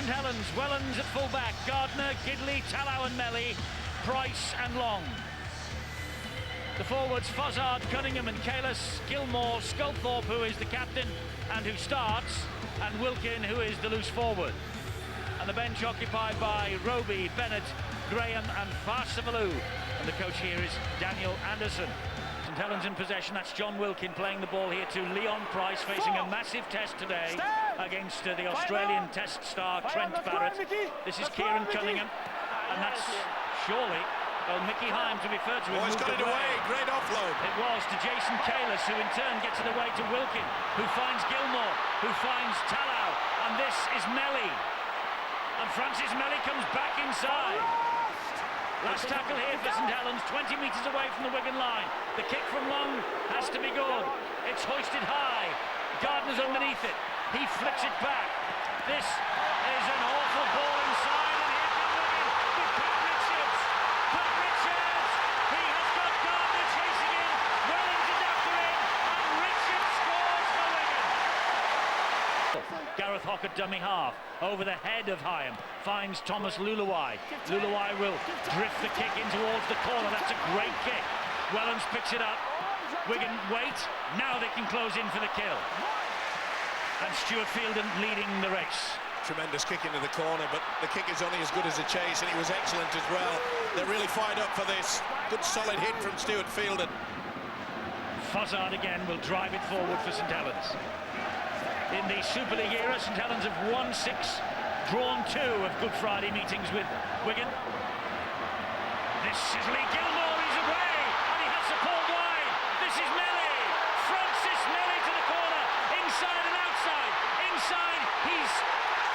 St Helens. Wellens at full-back. Gardner, Gidley, Tallow and Melly, Price and Long. The forwards, Fozzard, Cunningham and Kalis, Gilmore, Sculthorpe, who is the captain and who starts, and Wilkin, who is the loose forward. And the bench occupied by Roby, Bennett, Graham and Farsavalou. And the coach here is Daniel Anderson. St Helens in possession. That's John Wilkin playing the ball here to Leon Price, facing a massive test today against the Australian test star Trent Barrett. This is Kieran Cunningham, and that's surely, well, Mickey Heim to refer to him. Oh, he's got it away. Great offload. It was to Jason Kalis, who in turn gets it away to Wilkin, who finds Gilmore, who finds Tallow, and this is Melly. And Francis Melly comes back inside. Last tackle here for St Helens, 20 metres away from the Wigan line. The kick from Long has to be good. It's hoisted high. Gardner's underneath it. He flicks it back. This is an awful ball inside, and here comes Wigan with Pat Richards. Pat Richards! He has got Gardner chasing him. Wellens is after him, and Richards scores for Wigan. Gareth Hockett dummy half. Over the head of Hyam, finds Thomas Luluwai. Luluwai will drift the kick in towards the corner. That's a great kick. Wellens picks it up. Wigan wait. Now they can close in for the kill. And Stuart Fielden leading the race. Tremendous kick into the corner, but the kick is only as good as the chase, and he was excellent as well. They're really fired up for this. Good solid hit from Stuart Fielden. Fozzard again will drive it forward for St Helens. In the Super League era, St Helens have won 6, drawn 2 of Good Friday meetings with Wigan. This is Lee Gilmore, he's away, and he has the pulled wide. This is Melly, Francis Melly to the corner, inside and outside. Inside, he's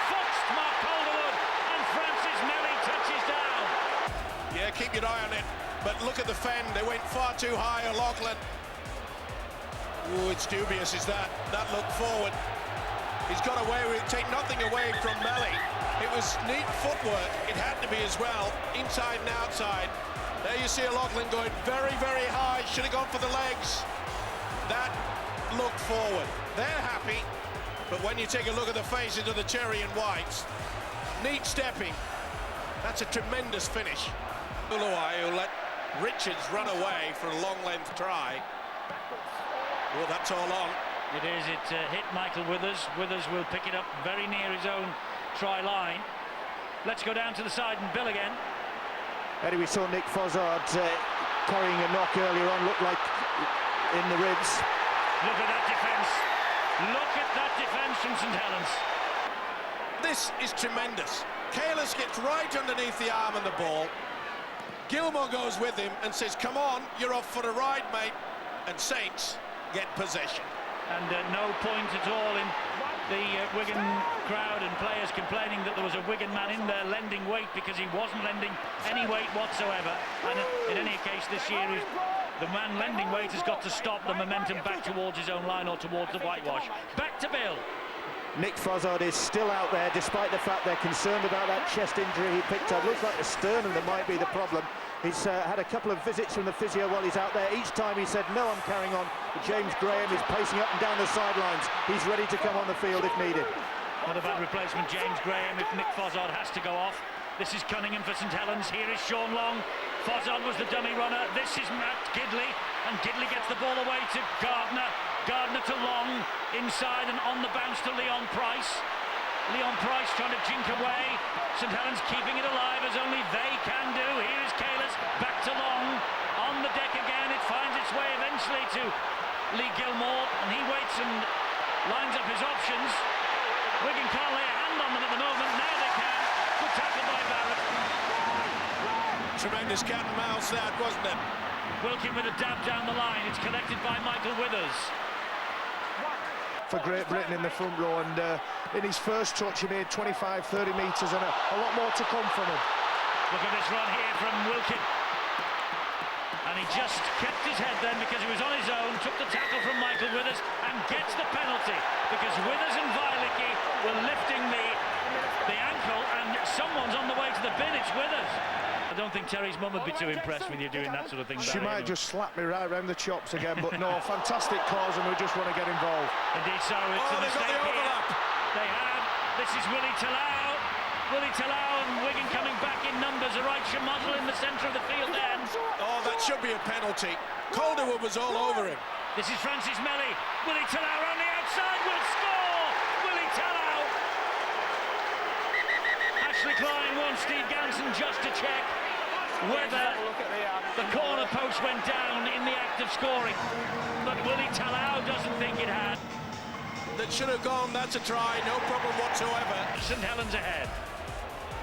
foxed Mark Calderwood, and Francis Melly touches down. Yeah, keep your eye on it, but look at the fend, they went far too high, O'Loughlin. Oh, it's dubious, is that look forward. He's got away with it, take nothing away from Melly. It was neat footwork, it had to be as well, inside and outside. There you see O'Loughlin going very, very high, should have gone for the legs. That look forward. They're happy, but when you take a look at the faces of the cherry and whites, neat stepping. That's a tremendous finish. Uluwai, who let Richards run away for a long length try. Oh, that's all on. It is, it hit Michael Withers. Withers will pick it up very near his own try line. Let's go down to the side and Bill again. Eddie, we saw Nick Fozzard carrying a knock earlier on, looked like in the ribs. Look at that defence. Look at that defence from St Helens. This is tremendous. Kalis gets right underneath the arm and the ball. Gilmore goes with him and says, come on, you're off for a ride, mate. And Saints get possession. And no point at all in the Wigan crowd and players complaining that there was a Wigan man in there lending weight, because he wasn't lending any weight whatsoever. And in any case this year, the man lending weight has got to stop the momentum back towards his own line or towards the whitewash. Back to Bill. Nick Fozzard is still out there, despite the fact they're concerned about that chest injury he picked up. Looks like the sternum that might be the problem. He's had a couple of visits from the physio while he's out there. Each time he said, no, I'm carrying on. But James Graham is pacing up and down the sidelines. He's ready to come on the field if needed. Not a bad replacement, James Graham, if Nick Fozzard has to go off. This is Cunningham for St Helens. Here is Sean Long. Fozzard was the dummy runner. This is Matt Gidley. And Gidley gets the ball away to Gardner. Gardner to Long. Inside and on the bounce to Leon Price. Leon Price trying to jink away. St Helens keeping it alive as only they can do. Here is Kalis, back to Long. On the deck again, it finds its way eventually to Lee Gilmore, and he waits and lines up his options. Wigan can't lay a hand on them at the moment. Now they can. Good tackle by Barrett. Tremendous cat and mouse that, wasn't it? Wilkin with a dab down the line. It's collected by Michael Withers. For Great Britain in the front row, and in his first touch he made 25-30 metres, and a lot more to come from him. Look at this run here from Wilkin. And he just kept his head then because he was on his own, took the tackle from Michael Withers and gets the penalty, because Withers and Vailicki were lifting the ankle, and someone's on the way to the bin. It's Withers. I don't think Terry's mum would be too impressed with you doing that sort of thing. She might just slap me right around the chops again, but no, fantastic cause, and we just want to get involved. Indeed so, it's a mistake here. They have. This is Willie Tallow. Willie Talau and Wigan coming back in numbers. A right Schmozzle in the centre of the field then. Oh, that should be a penalty. Calderwood was all over him. This is Francis Melly. Willie Talau on the outside will score! Willie Talau! Ashley Klein wants Steve Ganson just to check whether the corner post went down in the act of scoring. But Willie Talau doesn't think it had. That should have gone, that's a try, no problem whatsoever. St Helens ahead.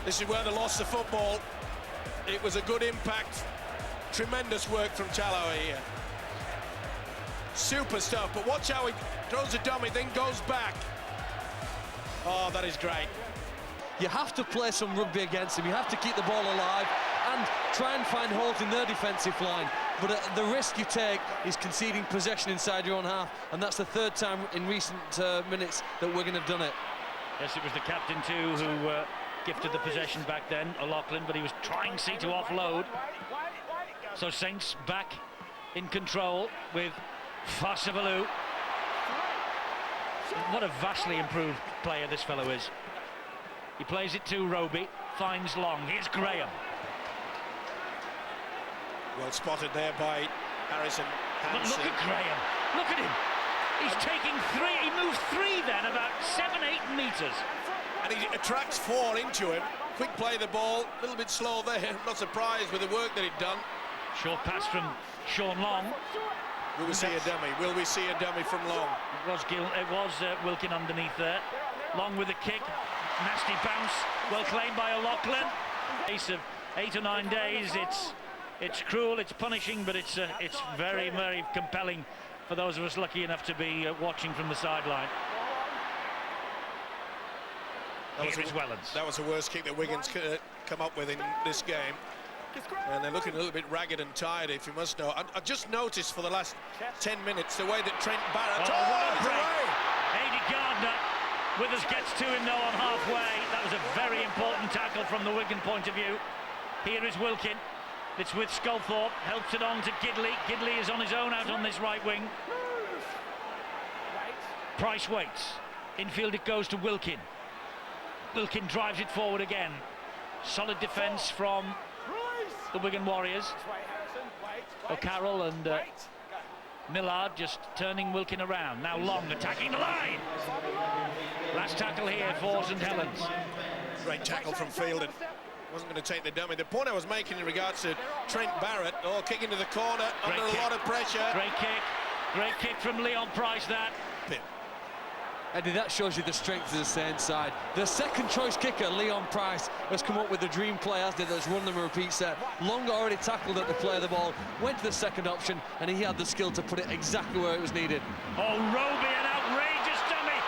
This is where they lost the football. It was a good impact. Tremendous work from Talau here. Super stuff, but watch how he throws a dummy, then goes back. Oh, that is great. You have to play some rugby against them. You have to keep the ball alive and try and find holes in their defensive line. But the risk you take is conceding possession inside your own half, and that's the third time in recent minutes that Wigan have done it. Yes, it was the captain too who gifted the possession back then, O'Loughlin, but he was trying to offload. So Saints back in control with Fasavalou. What a vastly improved player this fellow is. He plays it to Roby, finds Long. Here's Graham. Well spotted there by Harrison But Hansen. look at Graham. Look at him. He's taking three. He moves three then, about 7-8 metres. And he attracts four into him. Quick play the ball, a little bit slow there. Not surprised with the work that he'd done. Short pass from Sean Long. Will we see a dummy? Will we see a dummy from Long? It was Wilkin underneath there. Long with a kick. Nasty bounce. Well claimed by O'Loughlin. Case of 8 or 9 days. It's cruel, it's punishing, but it's very, very compelling for those of us lucky enough to be watching from the sideline. That was the worst kick that Wigan's come up with in this game. And they're looking a little bit ragged and tired, if you must know. I just noticed for the last 10 minutes the way that Trent Barrett... Oh, what a break! Aidy Gardner Withers gets to him though on halfway. That was a very important tackle from the Wigan point of view. Here is Wilkin. It's with Sculthorpe, helps it on to Gidley. Gidley is on his own out on this right wing. Price waits. Infield it goes to Wilkin. Wilkin drives it forward again. Solid defence from the Wigan Warriors. O'Carroll and Millard just turning Wilkin around. Now Long attacking the line. Last tackle here for St Helens. Great tackle from Fielden. Wasn't going to take the dummy. The point I was making in regards to Trent Barrett, kick into the corner, under a lot of pressure. Great kick from Leon Price, that. Eddie, that shows you the strength of the Saints side. The second choice kicker, Leon Price, has come up with the dream play, hasn't he, that's run them a repeat set. Long already tackled at the play of the ball, went to the second option, and he had the skill to put it exactly where it was needed. Oh, Roby, an outrageous dummy.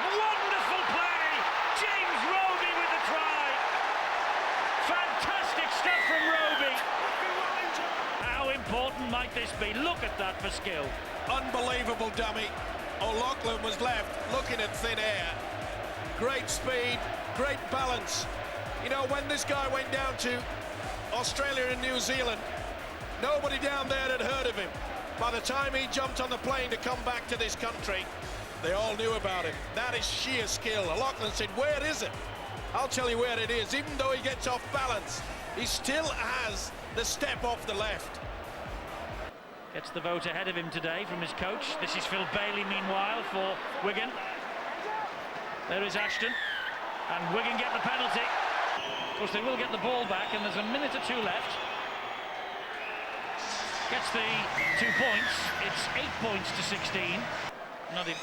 Wonderful play. James Roby with the try. Fantastic stuff from Roby. How important might this be? Look at that for skill. Unbelievable dummy. O'Loughlin was left looking at thin air. Great speed, great balance. You know, when this guy went down to Australia and New Zealand, nobody down there had heard of him. By the time he jumped on the plane to come back to this country, they all knew about him. That is sheer skill. O'Loughlin said, where is it? I'll tell you where it is. Even though he gets off balance, he still has the step off the left. Gets the vote ahead of him today from his coach. This is Phil Bailey, meanwhile, for Wigan. There is Ashton, and Wigan get the penalty. Of course, they will get the ball back, and there's a minute or two left. Gets the 2 points. It's 8 points to 16.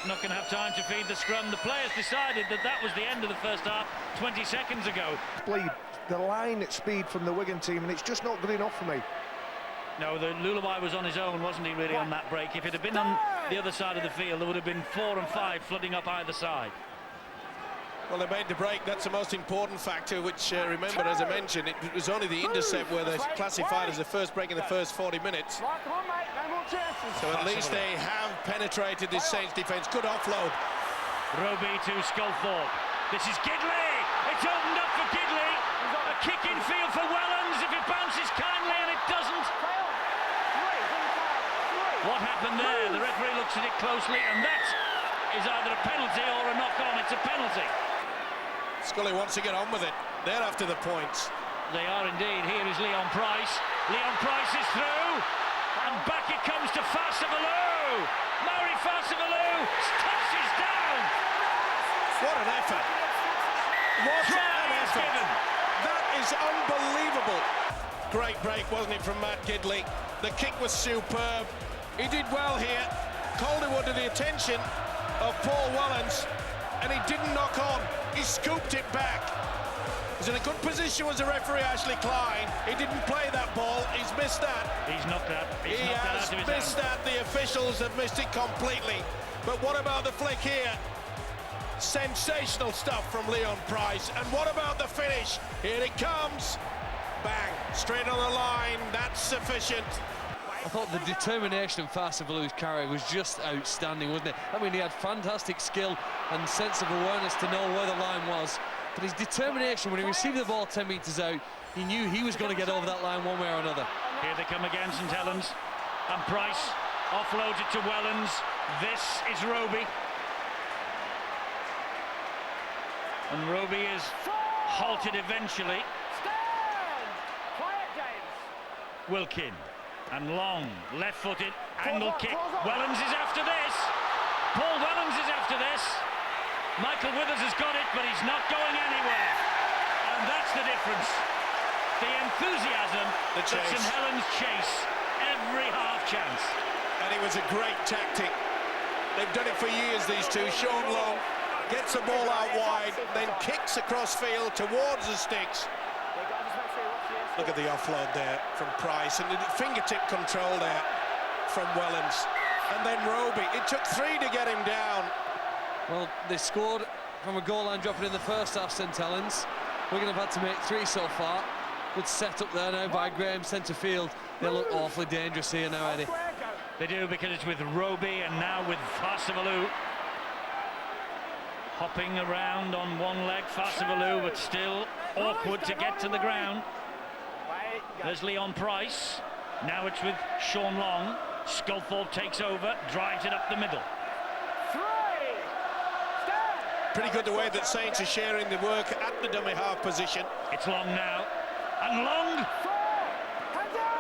Not going to have time to feed the scrum. The players decided that was the end of the first half 20 seconds ago. Bleed the line at speed from the Wigan team, and it's just not good enough for me. No, the Lullaby was on his own, wasn't he, really, on that break? If it had been on the other side of the field, there would have been 4 and 5 flooding up either side. Well, they made the break. That's the most important factor, which, remember, as I mentioned, it was only the intercept where they're classified as the first break in the first 40 minutes. So at least they have penetrated this Saints defence. Good offload. Roby to Sculthorpe. This is Gidley. It's opened up for Gidley. A kick in field for Wellens if it bounces kindly, and it doesn't. What happened there? The referee looks at it closely, and that is either a penalty or a knock-on. It's a penalty. Scully wants to get on with it. They're after the points. They are indeed. Here is Leon Price. Leon Price is through. And back it comes to Fasivalou. Mauri Fasivalou touches down. What an effort. What an effort. Given. That is unbelievable. Great break, wasn't it, from Matt Gidley? The kick was superb. He did well here. Calderwood to the attention of Paul Wellens, and he didn't knock on. He scooped it back. He's in a good position was the referee Ashley Klein. He didn't play that ball. He's missed that. He's knocked that. He has missed that. The officials have missed it completely. But what about the flick here? Sensational stuff from Leon Price. And what about the finish? Here it comes. Bang. Straight on the line. That's sufficient. I thought the determination of Fasivalou's carry was just outstanding, wasn't it? I mean, he had fantastic skill and sense of awareness to know where the line was. But his determination, when he received the ball 10 metres out, he knew he was going to get over that line one way or another. Here they come again, St Helens. And Price offloads it to Wellens. This is Roby. And Roby is halted eventually. Wilkin. And Long, left-footed, angle kick. Wellens is after this. Paul Wellens is after this. Michael Withers has got it, but he's not going anywhere. And that's the difference. The enthusiasm that St Helens chase every half chance. And it was a great tactic. They've done it for years, these two. Sean Long gets the ball out wide, then kicks across field towards the sticks. Look at the offload there from Price, and the fingertip control there from Wellens. And then Roby. It took 3 to get him down. Well, they scored from a goal line dropping in the first half, St Helens. We're going to have had to make 3 so far. Good setup there now by Graham, centre field. They look awfully dangerous here now, Eddie. They do, because it's with Roby and now with Fasivalou. Hopping around on one leg, Fasivalou, but still awkward to get to the ground. There's Leon Price. Now it's with Sean Long. Sculthorpe takes over, drives it up the middle. Pretty good the way that Saints are sharing the work at the dummy half position. It's Long now. And Long!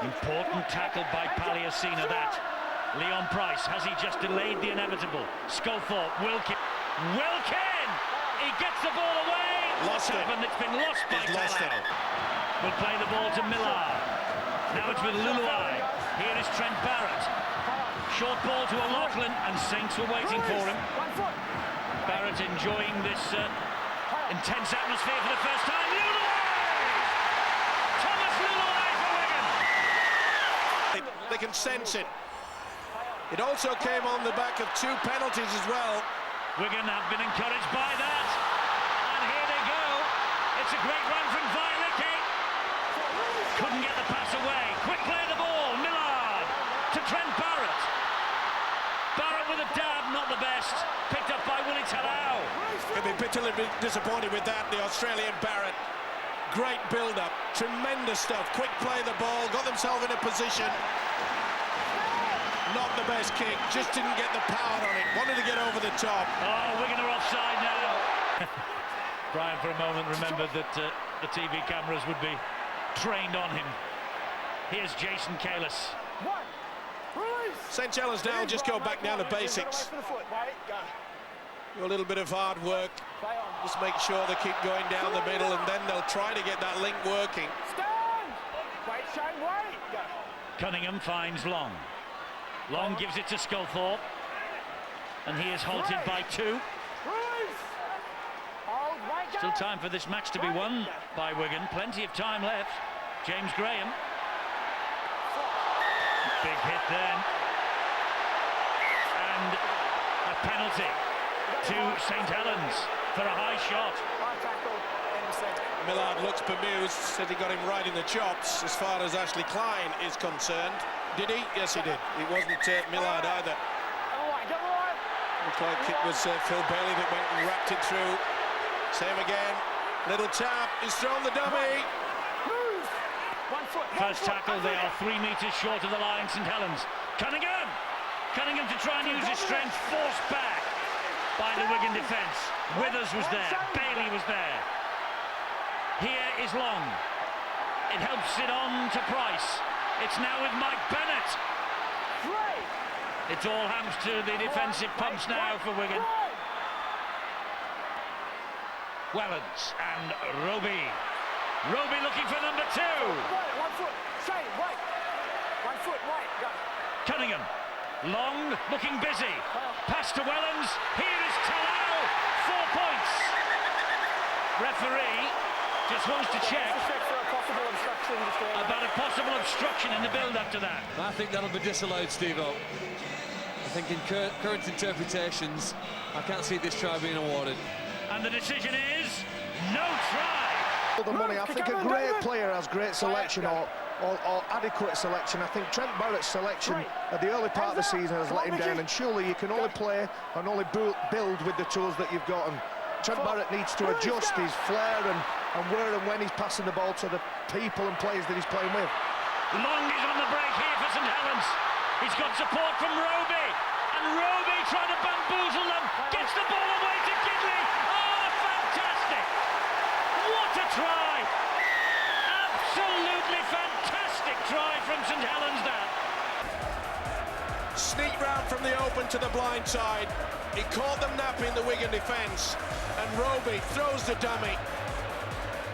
Important tackle by Paliasina, that. Leon Price, has he just delayed the inevitable? Sculthorpe, Wilkin. Wilkin! He gets the ball away! What's happened? It's been lost by Talau. Will play the ball to Millard. Now it's with Luluai. Here is Trent Barrett. Short ball to O'Loughlin, and Saints were waiting for him. Barrett enjoying this intense atmosphere for the first time. Luluai! Thomas Luluai for Wigan! They can sense it. It also came on the back of 2 penalties as well. Wigan have been encouraged by that. And here they go. It's a great run from Vilicki. Couldn't get the pass away. Quick play of the ball. Millard to Trent Barrett. Barrett with a dab, not the best. Picked up by Willie Talau. He'll be bitterly disappointed with that, the Australian Barrett. Great build-up, tremendous stuff. Quick play of the ball, got themselves in a position. Not the best kick, just didn't get the power on it. Wanted to get over the top. Oh, Wigan are offside now. Brian, for a moment, remembered that the TV cameras would be trained on him. Here's Jason Kalis. St Helens now just go back down to basics. Do a little bit of hard work. Just make sure they keep going down the middle, and then they'll try to get that link working. Cunningham finds Long. Long gives it to Sculthorpe. And he is halted by 2. Still time for this match to be won by Wigan. Plenty of time left. James Graham. Big hit then. And a penalty to St Helens for a high shot. Millard looks bemused, said he got him right in the chops as far as Ashley Klein is concerned. Did he? Yes, he did. It wasn't Millard either. Looked like it was Phil Bailey that went and wrapped it through. Same again. Little tap. He's thrown the dummy. First tackle, they are 3 metres short of the line, St Helens. Cunningham! Cunningham to try and use his strength, forced back by the Wigan defence. Withers was there, Bailey was there. is long. It helps it on to Price. It's now with Mike Bennett. It's all hands to the defensive pumps now for Wigan. Wellens and Roby. Roby looking for number 2. 1 foot, straight, right. 1 foot, right. Go. Cunningham. Long, looking busy. Pass to Wellens. Here is Talau. 4 points. Referee just wants to check about a possible obstruction in the build-up to that. I think that'll be disallowed, Steve-O. I think in current interpretations, I can't see this try being awarded. And the decision is no try. The money. I think a great player has great selection or adequate selection. I think Trent Barrett's selection at the early part of the season has let him down, and surely you can only play and only build with the tools that you've got. And Trent Barrett needs to adjust his flair and where and when he's passing the ball to the people and players that he's playing with. Long is on the break here for St Helens. He's got support from Roby, and Roby trying to bamboozle them, gets the ball away to Gidley. Oh, fantastic! What a try! Absolutely fantastic try from St Helens there. Sneak round from the open to the blind side. He caught them napping the Wigan defence, and Roby throws the dummy.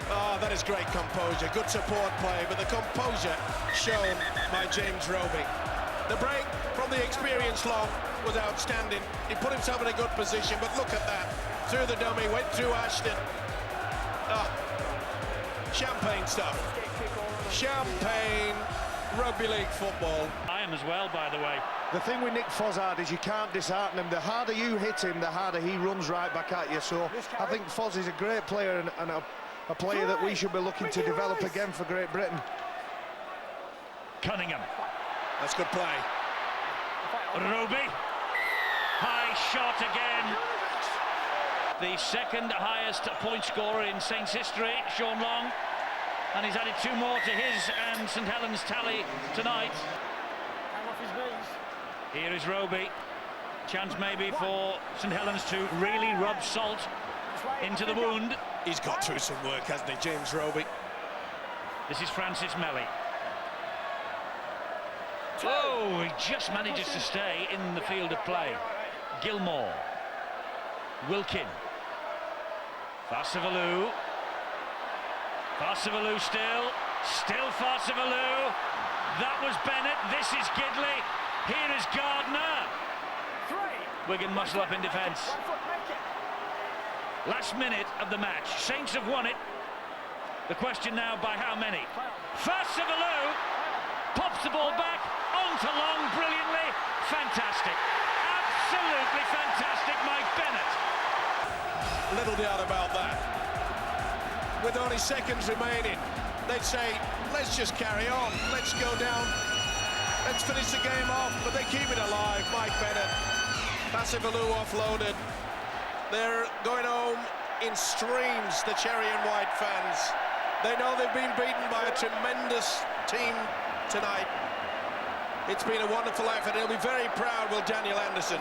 Oh, that is great composure, good support play, but the composure shown by James Roby. The break from the experienced Long was outstanding. He put himself in a good position, but look at that. Through the dummy, went through Ashton. Oh, champagne stuff. Champagne rugby league football. I am as well, by the way. The thing with Nick Fozzard is you can't dishearten him. The harder you hit him, the harder he runs right back at you. So I think Foz is a great player and a player that we should be looking to develop again for Great Britain. Cunningham. That's good play. Roby. High shot again. The second highest point scorer in Saints history, Sean Long. And he's added 2 more to his and St Helens tally tonight. Here is Roby. Chance maybe for St Helens to really rub salt into the wound. He's got through some work, hasn't he, James Roby? This is Francis Melly. Oh, he just manages to stay in the field of play. Gilmore. Wilkin. Farsivalou. Farsivalou still Farsivalou. That was Bennett, this is Gidley. Here is Gardner. Wigan muscle up in defence. Last minute of the match. Saints have won it. The question now, by how many? Farsivalou pops the ball back onto Long brilliantly. Fantastic. Absolutely fantastic, Mike Bennett. Little doubt about that. With only seconds remaining, they'd say, let's just carry on. Let's go down. Let's finish the game off. But they keep it alive. Mike Bennett. Farsivalou offloaded. They're going home in streams, the Cherry and White fans. They know they've been beaten by a tremendous team tonight. It's been a wonderful effort. He'll be very proud, will Daniel Anderson.